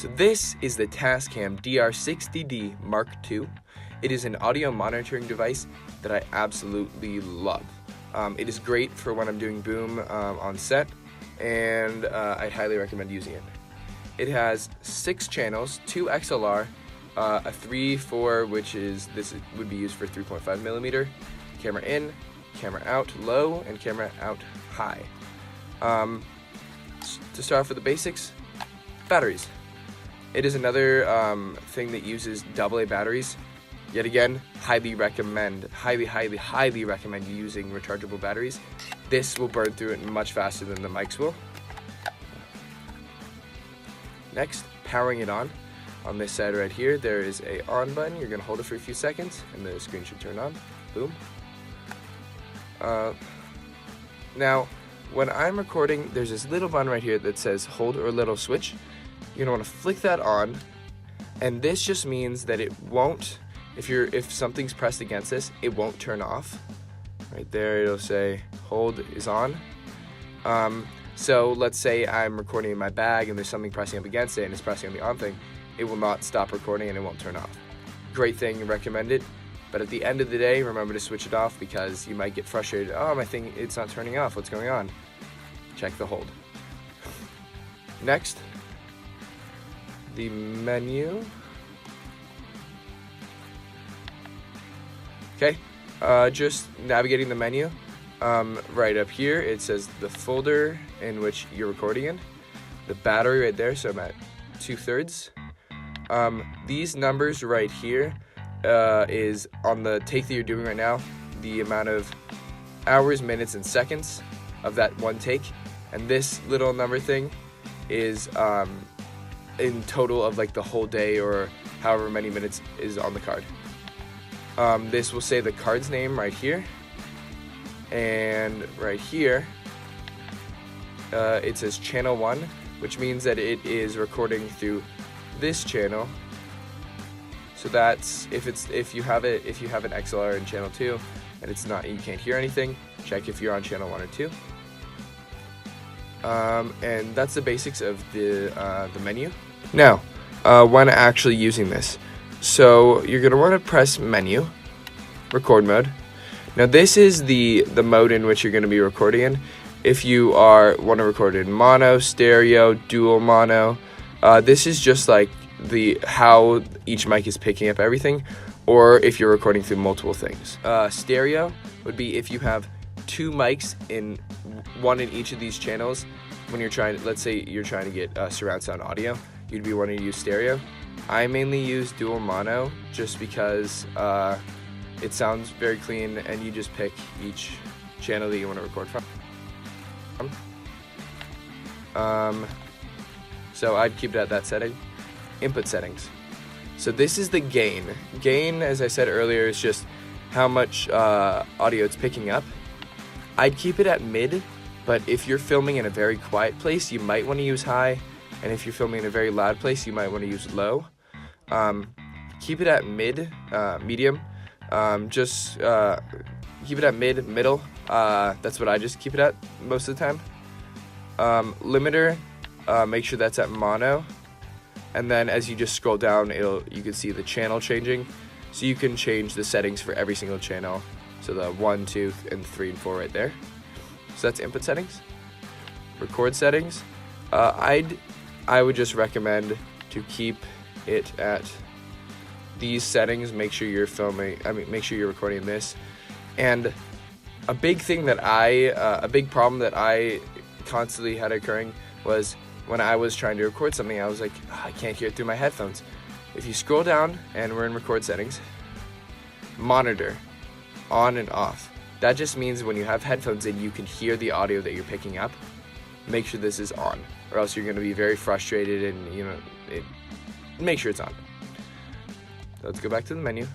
So this is the Tascam DR-60D Mark II. It is an audio monitoring device that I absolutely love. It is great for when I'm doing boom on set, and I highly recommend using it. It has 6 channels, 2 XLR, a 3/4, which is would be used for 3.5 millimeter, camera in, camera out low, and camera out high. To start off with the basics, batteries. It is another thing that uses AA batteries. Yet again, highly recommend using rechargeable batteries. This will burn through it much faster than the mics will. Next, powering it on. On this side right here, there is a on button. You're gonna hold it for a few seconds and the screen should turn on. Boom. Now, when I'm recording, there's this little button right here that says hold or little switch. You're gonna wanna flick that on, and this just means that it won't, if something's pressed against this, it won't turn off. Right there, it'll say hold is on. So let's say I'm recording in my bag and there's something pressing up against it and it's pressing on the on thing, it will not stop recording and it won't turn off. Great thing, recommend it. But at the end of the day, remember to switch it off because you might get frustrated. Oh, my thing, it's not turning off. What's going on? Check the hold. Next, the menu. Okay, just navigating the menu. Right up here, it says the folder in which you're recording in. The battery right there, so I'm at 2/3. These numbers right here is on the take that you're doing right now, the amount of hours, minutes, and seconds of that one take. And this little number thing is in total of like the whole day or however many minutes is on the card. This will say the card's name right here. And right here, it says channel 1, which means that it is recording through this channel. So that's if you have an XLR in channel 2 and it's not, you can't hear anything, check if you're on channel 1 or 2. And that's the basics of the menu. Now, when actually using this, so you're gonna want to press menu, record mode. Now this is the mode in which you're going to be recording in. If you want to record in mono, stereo, dual mono, this is just like how each mic is picking up everything, or if you're recording through multiple things. Stereo would be if you have 2 mics one in each of these channels. When let's say you're trying to get surround sound audio, you'd be wanting to use stereo. I mainly use dual mono just because it sounds very clean and you just pick each channel that you want to record from. So I'd keep it at that setting. Input settings. So this is the gain. Gain, as I said earlier, is just how much audio it's picking up. I'd keep it at mid, but if you're filming in a very quiet place, you might want to use high, and if you're filming in a very loud place, you might want to use low. Keep it at medium. Just keep it at middle. That's what I just keep it at most of the time. Limiter, make sure that's at mono. And then as you just scroll down, you can see the channel changing. So you can change the settings for every single channel. So the 1, 2, and 3, and 4 right there. So that's input settings. Record settings. I would just recommend to keep it at these settings. Make sure you're make sure you're recording this. And a big problem that I constantly had occurring was when I was trying to record something, I was like, I can't hear it through my headphones. If you scroll down and we're in record settings, monitor, on and off. That just means when you have headphones in, you can hear the audio that you're picking up. Make sure this is on, or else you're going to be very frustrated and make sure it's on. Let's go back to the menu.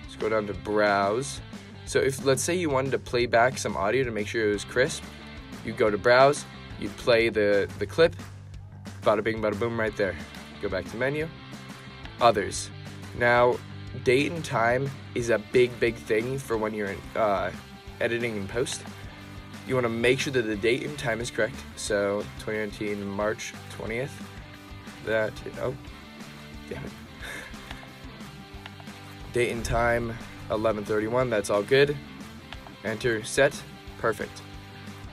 Let's go down to browse. So if, let's say you wanted to play back some audio to make sure it was crisp, you go to browse, you play the clip, bada bing, bada boom right there. Go back to menu, others. Now, date and time is a big thing for when you're editing in post. You want to make sure that the date and time is correct. So 2019 March 20th. Oh, damn it. Date and time 11:31. That's all good. Enter, set, perfect.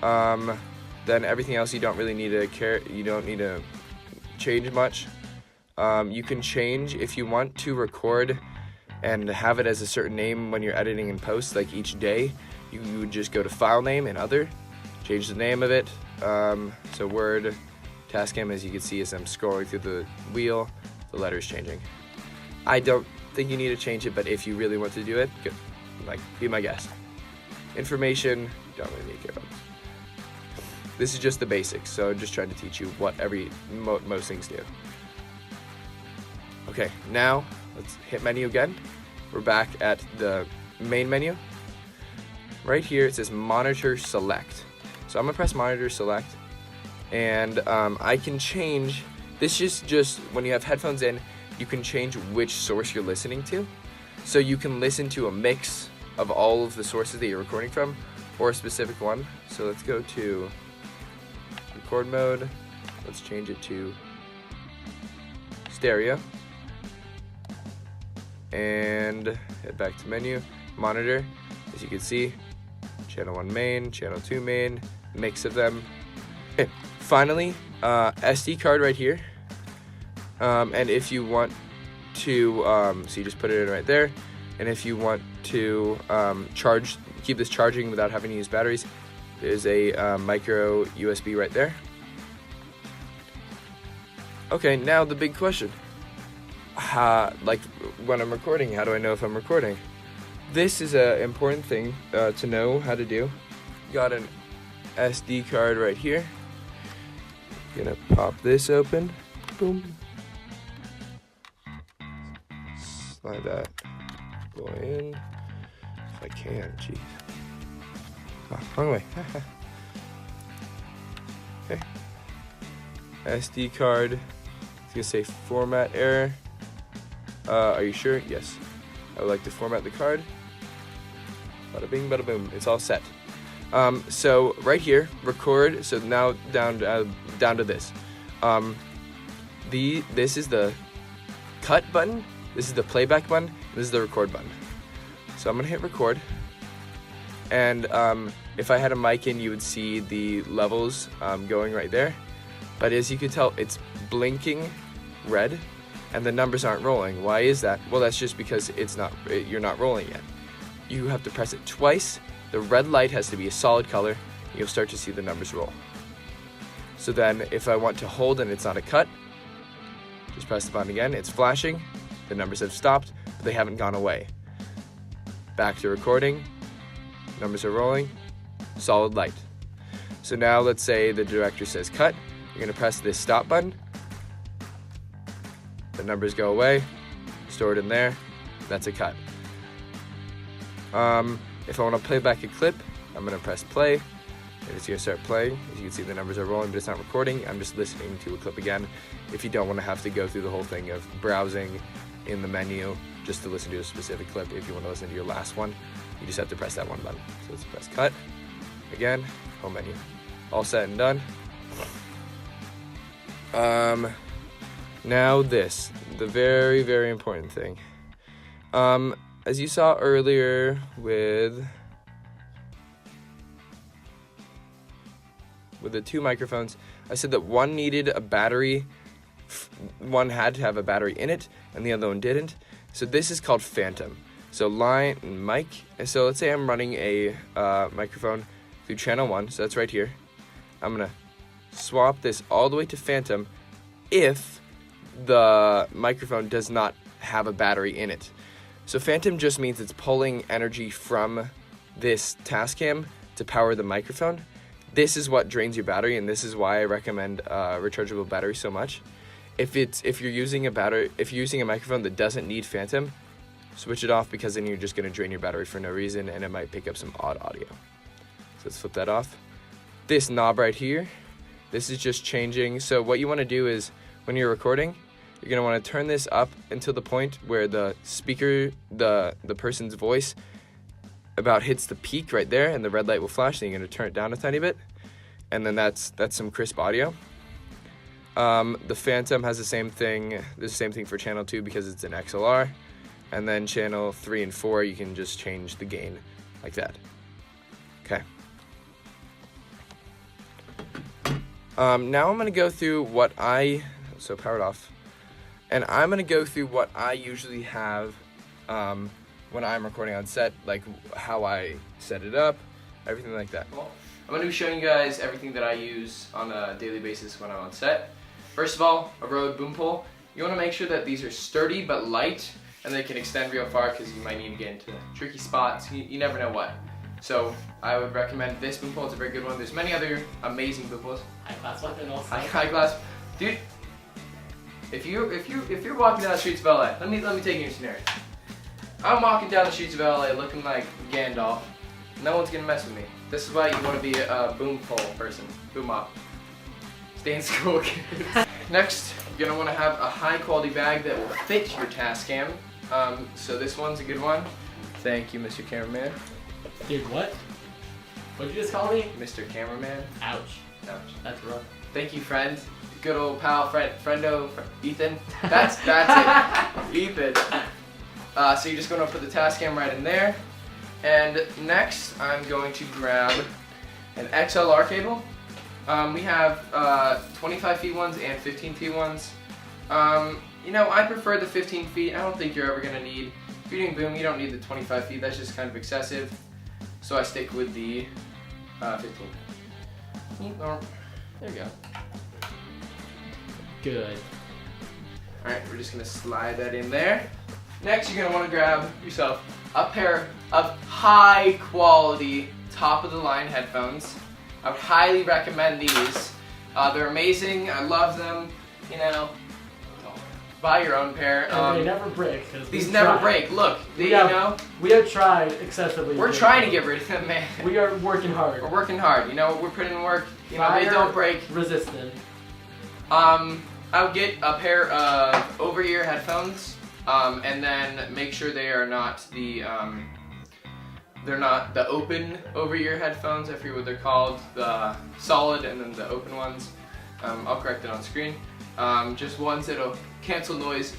Then everything else you don't really need to care. You don't need to change much. You can change if you want to record and have it as a certain name when you're editing and post, like each day. You would just go to file name and other, change the name of it. So Word, Tascam, as you can see as I'm scrolling through the wheel, the letter is changing. I don't think you need to change it, but if you really want to do it, good. Like, be my guest. Information, don't really need to care about this. This is just the basics, so I'm just trying to teach you what most things do. Okay, now let's hit menu again. We're back at the main menu. Right here it says monitor select. So I'm gonna press monitor select, and I can change. This is just when you have headphones in, you can change which source you're listening to. So you can listen to a mix of all of the sources that you're recording from, or a specific one. So let's go to record mode. Let's change it to stereo. And head back to menu, monitor. As you can see, channel 1 main, channel 2 main, mix of them. Okay. Finally, SD card right here. And if you want to, so you just put it in right there. And if you want to keep this charging without having to use batteries, there's a micro USB right there. Okay, now the big question. Like when I'm recording, how do I know if I'm recording? This is an important thing to know how to do. Got an SD card right here. Gonna pop this open. Boom. Slide that boy in. If I can, jeez. Oh, wrong way. Okay. SD card. It's gonna say format error. Are you sure? Yes. I would like to format the card. Bada bing, bada boom. It's all set. So right here, record. So now down to this. This is the cut button. This is the playback button. This is the record button. So I'm gonna hit record. And if I had a mic in, you would see the levels going right there. But as you can tell, it's blinking red, and the numbers aren't rolling. Why is that? Well, that's just because you're not rolling yet. You have to press it twice. The red light has to be a solid color. You'll start to see the numbers roll. So then if I want to hold and it's not a cut, just press the button again. It's flashing. The numbers have stopped, but they haven't gone away. Back to recording. Numbers are rolling. Solid light. So now let's say the director says cut. You're going to press this stop button. The numbers go away, store it in there, that's a cut. If I want to play back a clip, I'm going to press play, and it's going to start playing. As you can see, the numbers are rolling, but it's not recording. I'm just listening to a clip again. If you don't want to have to go through the whole thing of browsing in the menu just to listen to a specific clip, if you want to listen to your last one, you just have to press that one button. So let's press cut, again, home menu. All set and done. Now this, the very, very important thing. As you saw earlier with the two microphones, I said that one needed a battery, one had to have a battery in it, and the other one didn't. So this is called Phantom. So line and mic, and so let's say I'm running a microphone through channel 1, so that's right here. I'm gonna swap this all the way to Phantom if the microphone does not have a battery in it. So Phantom just means it's pulling energy from this Tascam to power the microphone. This is what drains your battery, and this is why I recommend rechargeable battery so much. If you're using a microphone that doesn't need Phantom, switch it off, because then you're just going to drain your battery for no reason, and it might pick up some odd audio. So let's flip that off. This knob right here, this is just changing. So what you want to do is, when you're recording, you're going to want to turn this up until the point where the speaker, the person's voice about hits the peak right there, and the red light will flash, then you're going to turn it down a tiny bit, and then that's some crisp audio. The Phantom has the same thing. The same thing for channel 2 because it's an XLR, and then channel 3 and 4 you can just change the gain like that. Okay. Now I'm gonna go through what powered off, and I'm gonna go through what I usually have when I'm recording on set, like how I set it up, everything like that. Well, I'm gonna be showing you guys everything that I use on a daily basis when I'm on set. First of all, a Rode boom pole. You wanna make sure that these are sturdy but light, and they can extend real far because you might need to get into tricky spots. You never know what. So I would recommend this boom pole. It's a very good one. There's many other amazing boom poles. High class weapon also. High class, dude. If you're walking down the streets of LA, let me take you in a scenario. I'm walking down the streets of LA looking like Gandalf. No one's gonna mess with me. This is why you want to be a boom pole person. Boom up. Stay in school, kids. Next, you're gonna want to have a high quality bag that will fit your Tascam. So this one's a good one. Thank you, Mr. Cameraman. Dude, what? What'd you just call me? Mr. Cameraman. Ouch. Ouch. That's rough. Thank you, friend. Good old pal, Ethan. That's it. Ethan. So you're just going to put the Tascam right in there. And next, I'm going to grab an XLR cable. We have 25 feet ones and 15 feet ones. You know, I prefer the 15 feet. I don't think you're ever going to need, if you're doing boom, you don't need the 25 feet. That's just kind of excessive. So I stick with the 15. There we go. Good. Alright, we're just going to slide that in there. Next, you're going to want to grab yourself a pair of high quality, top of the line headphones. I would highly recommend these. They're amazing. I love them. You know, buy your own pair. And they never break. These never break. Look, we have tried excessively. We're trying to get rid of them, man. We are working hard. We're working hard. You know, we're putting in work. You know, they don't break. Resistant. I would get a pair of over-ear headphones, and then make sure they are not the they're not the open over-ear headphones. I forget what they're called. The solid and then the open ones. I'll correct it on screen. Just ones that'll cancel noise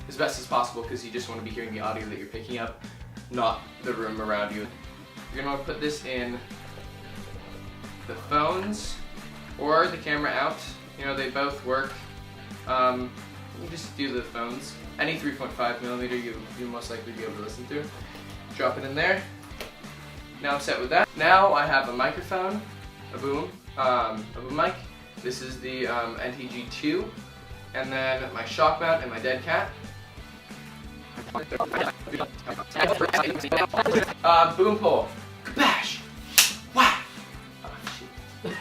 as best as possible because you just want to be hearing the audio that you're picking up, not the room around you. You're gonna want to put this in the phones or the camera out. You know, they both work. You just do the phones. Any 3.5mm you most likely be able to listen to. Drop it in there. Now I'm set with that. Now I have a microphone, a boom mic. This is the NTG2, and then my shock mount and my dead cat. Boom pole. Kabash! Wow! Oh, shit.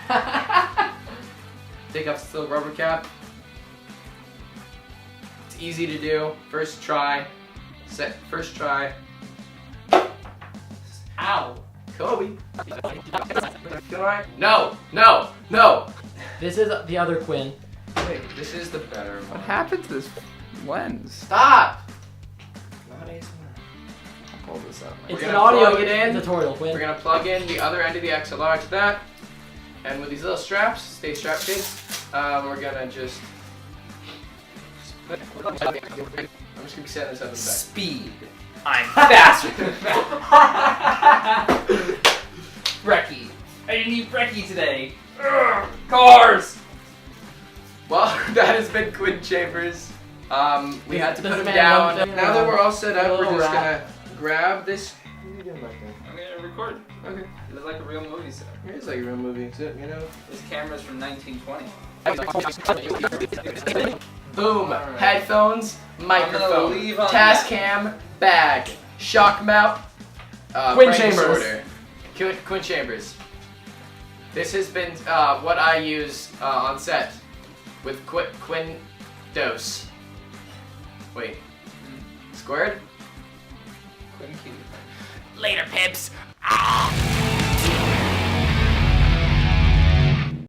Take off the little rubber cap. It's easy to do. First try. First try. Ow! Kobe. No! No! No! This is the other Quin. Wait, this is the better one. What happened to this lens? Stop! Not ASMR. I'll pull this up. It's We're an gonna audio plug it in. tutorial, Quin. We're gonna plug in the other end of the XLR to that. And with these little straps, stay strapped kids, we're gonna just... I'm just gonna be setting this up in the back. Speed. I'm faster than that. Brekkie. I didn't eat brekkie today. Ugh, cars! Well, that has been Quin Chambers. We had to put him man down. loved it. Now that we're all set up, we're Little just rat. gonna grab this. What are you doing back there? I'm gonna record. Okay. It was like a real movie set. It is like a real movie, except, you know. This camera's from 1920. Boom. Alright. Headphones, microphone, leave on Tascam, bag, shock mount, Quin frame Chambers. disorder. Quin Chambers. This has been what I use on set with Quin Dose. Wait. Squared? Quin Key. Later, pips. Ah!